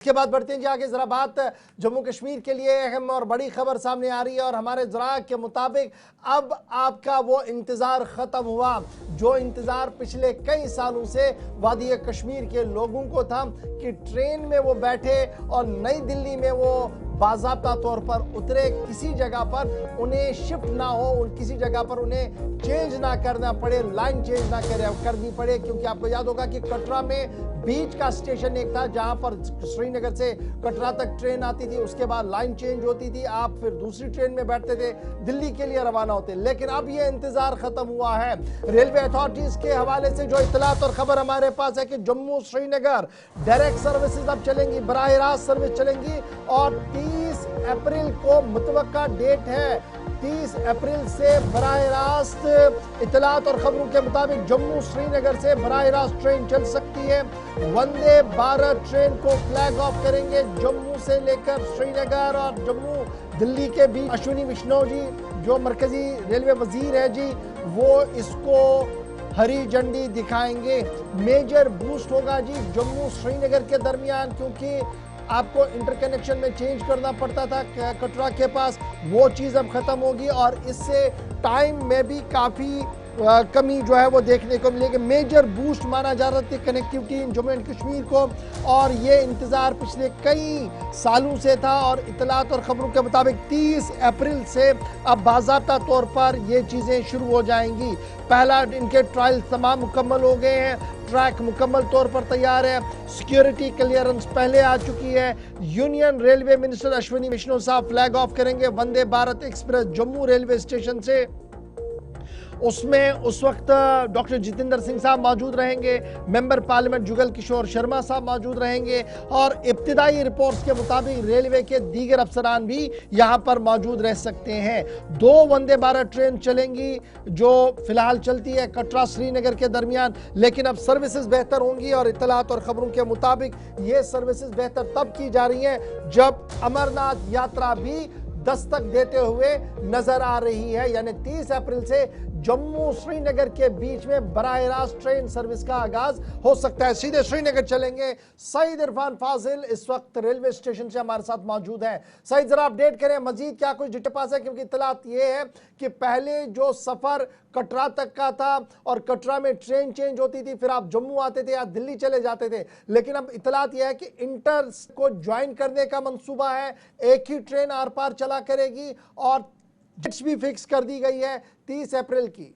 इसके बाद बढ़ते हैं जी आगे। जरा बात जम्मू कश्मीर के लिए अहम और बड़ी खबर सामने आ रही है और हमारे जरा के मुताबिक अब आपका वो इंतज़ार ख़त्म हुआ जो इंतज़ार पिछले कई सालों से वादी कश्मीर के लोगों को था कि ट्रेन में वो बैठे और नई दिल्ली में वो बाज़ाब्ता तौर पर उतरे, किसी जगह पर उन्हें शिफ्ट ना हो, किसी जगह पर उन्हें चेंज ना करना पड़े, लाइन चेंज ना करनी पड़े। क्योंकि आपको याद होगा कि कटरा में बीच का स्टेशन एक था जहां पर श्रीनगर से कटरा तक ट्रेन आती थी, उसके बाद लाइन चेंज होती थी, आप फिर दूसरी ट्रेन में बैठते थे, दिल्ली के लिए रवाना होते। लेकिन अब यह इंतजार खत्म हुआ है। रेलवे अथॉरिटीज के हवाले से जो इत्तलात और खबर हमारे पास है कि जम्मू श्रीनगर डायरेक्ट सर्विसेज अब चलेंगी, बराह रास्त सर्विस चलेंगी और 30 अप्रैल को मुतवक्का डेट है। 30 अप्रैल से बराह रास्त इत्तलात और खबरों के मुताबिक जम्मू श्रीनगर से बराह रास्त ट्रेन चल सकती है। वंदे भारत ट्रेन को फ्लैग ऑफ करेंगे जम्मू से लेकर श्रीनगर और जम्मू दिल्ली के बीच। अश्विनी वैष्णव जी जो मरकजी रेलवे वजीर है जी, वो इसको हरी झंडी दिखाएंगे। मेजर बूस्ट होगा जी जम्मू श्रीनगर के दरमियान, क्योंकि आपको इंटरकनेक्शन में चेंज करना पड़ता था कटरा के पास, वो चीज़ अब ख़त्म होगी और इससे टाइम में भी काफ़ी कमी जो है वो देखने को मिलेगी। मेजर बूस्ट माना जा रहा था connectivity in Jammu and Kashmir को और ये इंतज़ार पिछले कई सालों से था और इत्तलात और ख़बरों के मुताबिक 30 अप्रैल से अब बाज़ाब्ता तौर पर ये चीज़ें शुरू हो जाएंगी। पहला इनके ट्रायल तमाम मुकम्मल हो गए हैं, ट्रैक मुकम्मल तौर पर तैयार है, सिक्योरिटी क्लियरेंस पहले आ चुकी है। Union railway minister Ashwini Vaishnaw साहब फ्लैग ऑफ करेंगे Vande Bharat express Jammu railway station से। उसमें उस वक्त डॉक्टर जितेंद्र सिंह साहब मौजूद रहेंगे, मेंबर पार्लियामेंट जुगल किशोर शर्मा साहब मौजूद रहेंगे और इब्तिदाई रिपोर्ट्स के मुताबिक रेलवे के दीगर अफसरान भी यहां पर मौजूद रह सकते हैं। 2 वंदे भारत ट्रेन चलेंगी जो फिलहाल चलती है कटरा श्रीनगर के दरमियान, लेकिन अब सर्विसेज बेहतर होंगी और इत्तलात और खबरों के मुताबिक ये सर्विसेज बेहतर तब की जा रही हैं जब अमरनाथ यात्रा भी दस्तक देते हुए नजर आ रही है। यानी 30 अप्रैल से जम्मू श्रीनगर के बीच में बराह रास्त ट्रेन सर्विस का आगाज हो सकता है। सीधे श्रीनगर चलेंगे। सईद इरफान फाजिल इस वक्त रेलवे स्टेशन से हमारे साथ मौजूद हैं। सईद जरा अपडेट करें मजीद क्या कुछ डिटेल्स है, क्योंकि इत्तलात ये है कि पहले जो सफर कटरा तक का था और कटरा में ट्रेन चेंज होती थी, फिर आप जम्मू आते थे या दिल्ली चले जाते थे, लेकिन अब इत्तलात यह है कि इंटर को ज्वाइन करने का मंसूबा है, एक ही ट्रेन आर पार चला करेगी और डेट्स भी फिक्स कर दी गई है 30 अप्रैल की।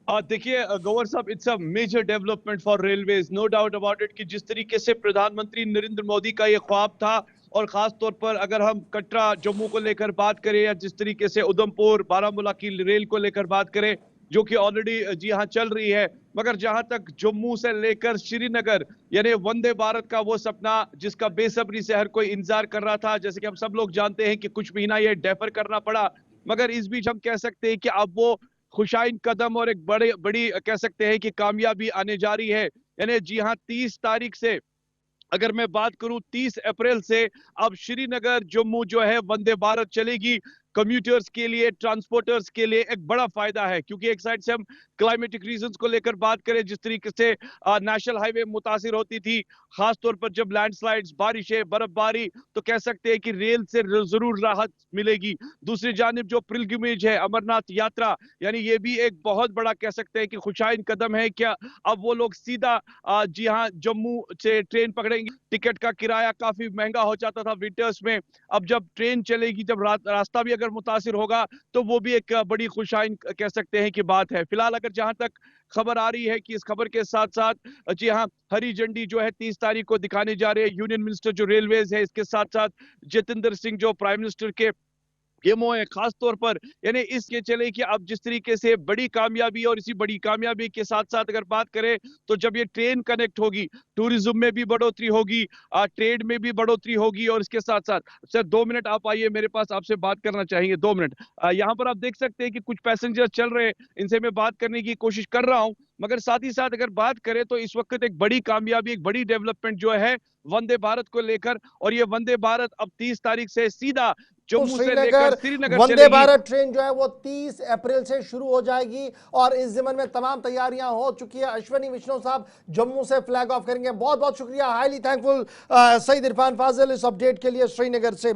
देखिए गवर्नर साहब, it's a major development for railways, no doubt about it कि जिस तरीके से प्रधानमंत्री नरेंद्र मोदी का ये ख्वाब था और खास तौर पर अगर हम कटरा जम्मू को लेकर बात करें या जिस तरीके से उधमपुर बारामूला की रेल को लेकर बात करें जो कि ऑलरेडी जी हाँ चल रही है, मगर जहां तक जम्मू से लेकर श्रीनगर यानी वंदे भारत का वो सपना जिसका बेसब्री से हर कोई इंतजार कर रहा था, जैसे कि हम सब लोग जानते हैं कि कुछ महीना ये डेफर करना पड़ा, मगर इस बीच हम कह सकते हैं कि अब वो खुशाइन कदम और एक बड़ी कह सकते हैं कि कामयाबी आने जा रही है। यानी जी हाँ 30 तारीख से अगर मैं बात करूं 30 अप्रैल से अब श्रीनगर जम्मू जो है वंदे भारत चलेगी। कम्यूटर्स के लिए, ट्रांसपोर्टर्स के लिए एक बड़ा फायदा है, क्योंकि एक साइड से हम क्लाइमेटिक रीजंस को लेकर बात करें, जिस तरीके से नेशनल हाईवे मुतासिर होती थी, खासतौर पर जब लैंडस्लाइड्स, बारिशें, बर्फबारी, तो कह सकते हैं कि रेल से जरूर राहत मिलेगी। दूसरी जानिब जो पिलग्रिमेज है अमरनाथ यात्रा, यानी ये भी एक बहुत बड़ा कह सकते हैं कि खुशाइन कदम है। क्या अब वो लोग सीधा जी हाँ जम्मू से ट्रेन पकड़ेंगे। टिकट का किराया काफी महंगा हो जाता था विंटर्स में, अब जब ट्रेन चलेगी, जब रास्ता भी अगर मुतासिर होगा तो वो भी एक बड़ी खुशाइन कह सकते हैं कि बात है। फिलहाल अगर जहां तक खबर आ रही है कि इस खबर के साथ साथ जी हाँ हरी झंडी जो है 30 तारीख को दिखाने जा रहे हैं यूनियन मिनिस्टर जो रेलवेज है, इसके साथ साथ जितेंद्र सिंह जो प्राइम मिनिस्टर के गेमो है खास तौर पर। यानी इसके चले कि अब जिस तरीके से बड़ी कामयाबी और इसी बड़ी कामयाबी के साथ साथ अगर बात करें तो जब ये ट्रेन कनेक्ट होगी, टूरिज्म में भी बढ़ोतरी होगी, ट्रेड में भी बढ़ोतरी होगी और इसके साथ साथ सर 2 मिनट आप आइए मेरे पास, आपसे बात करना चाहेंगे 2 मिनट। यहाँ पर आप देख सकते हैं कि कुछ पैसेंजर चल रहे हैं, इनसे मैं बात करने की कोशिश कर रहा हूं, मगर साथ ही साथ अगर बात करें तो इस वक्त एक बड़ी कामयाबी, एक बड़ी डेवलपमेंट जो है वंदे भारत को लेकर, और ये वंदे भारत अब 30 तारीख से सीधा तो जम्मू से लेकर श्रीनगर श्रीनगर वंदे चलेगी। भारत ट्रेन जो है वो 30 अप्रैल से शुरू हो जाएगी और इस जिम्मन में तमाम तैयारियां हो चुकी है। अश्वनी विष्णु साहब जम्मू से फ्लैग ऑफ करेंगे। बहुत बहुत शुक्रिया, हाईली थैंकफुल सईद इरफान फाजिल इस अपडेट के लिए श्रीनगर से।